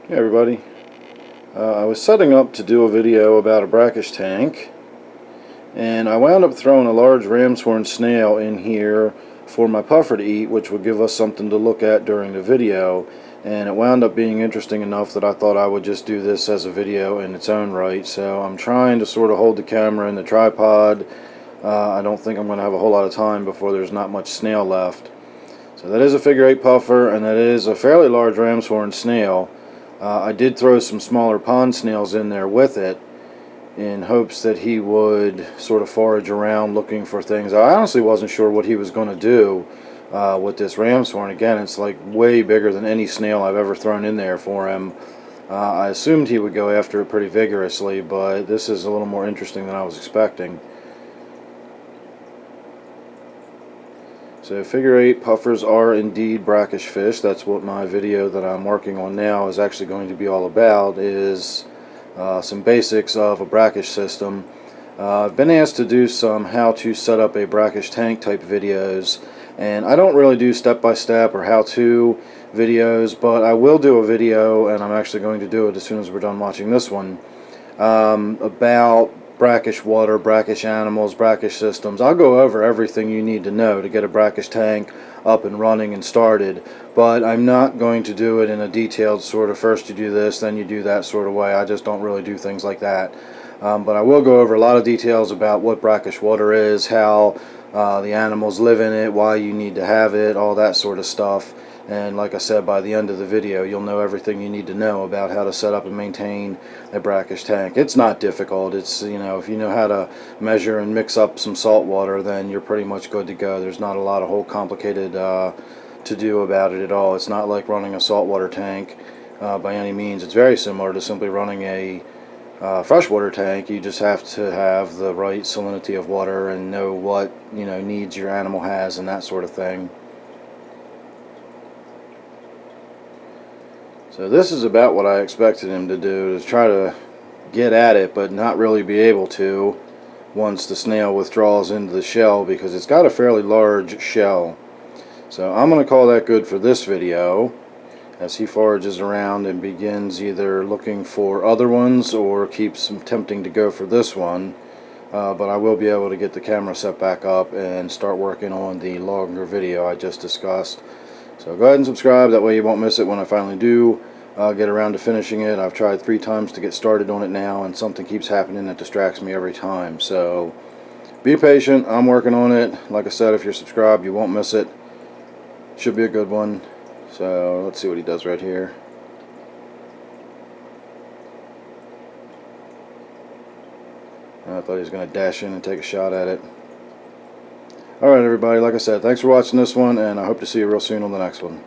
Hey everybody, I was setting up to do a video about a brackish tank, and I wound up throwing a large Ramshorn snail in here for my puffer to eat, which would give us something to look at during the video. And it wound up being interesting enough that I thought I would just do this as a video in its own right. So I'm trying to sort of hold the camera in the tripod. I don't think I'm going to have a whole lot of time before there's not much snail left. So that is a figure 8 puffer, and that is a fairly large Ramshorn snail. I did throw some smaller pond snails in there with it in hopes that he would sort of forage around looking for things. I honestly wasn't sure what he was going to do with this Ramshorn. Again, it's like way bigger than any snail I've ever thrown in there for him. I assumed he would go after it pretty vigorously, but this is a little more interesting than I was expecting. So figure 8 puffers are indeed brackish fish. That's what my video that I'm working on now is actually going to be all about, is some basics of a brackish system. I've been asked to do some how to set up a brackish tank type videos, and I don't really do step-by-step or how-to videos, but I will do a video, and I'm actually going to do it as soon as we're done watching this one, about brackish water, brackish animals, brackish systems. I'll go over everything you need to know to get a brackish tank up and running and started, but I'm not going to do it in a detailed sort of first you do this, then you do that sort of way. I just don't really do things like that. But I will go over a lot of details about what brackish water is, how the animals live in it, why you need to have it, all that sort of stuff. And like I said, by the end of the video, you'll know everything you need to know about how to set up and maintain a brackish tank. It's not difficult. It's, you know, if you know how to measure and mix up some salt water, then you're pretty much good to go. There's not a lot of whole complicated to do about it at all. It's not like running a saltwater tank by any means. It's very similar to simply running a freshwater tank. You just have to have the right salinity of water and know what, you know, needs your animal has and that sort of thing. So this is about what I expected him to do, to try to get at it but not really be able to once the snail withdraws into the shell, because it's got a fairly large shell. So I'm going to call that good for this video as he forages around and begins either looking for other ones or keeps attempting to go for this one. But I will be able to get the camera set back up and start working on the longer video I just discussed. So go ahead and subscribe, that way you won't miss it when I finally do get around to finishing it. I've tried 3 times to get started on it now, and something keeps happening that distracts me every time. So be patient, I'm working on it. Like I said, if you're subscribed, you won't miss it. Should be a good one. So let's see what he does right here. I thought he was going to dash in and take a shot at it. Alright everybody, like I said, thanks for watching this one, and I hope to see you real soon on the next one.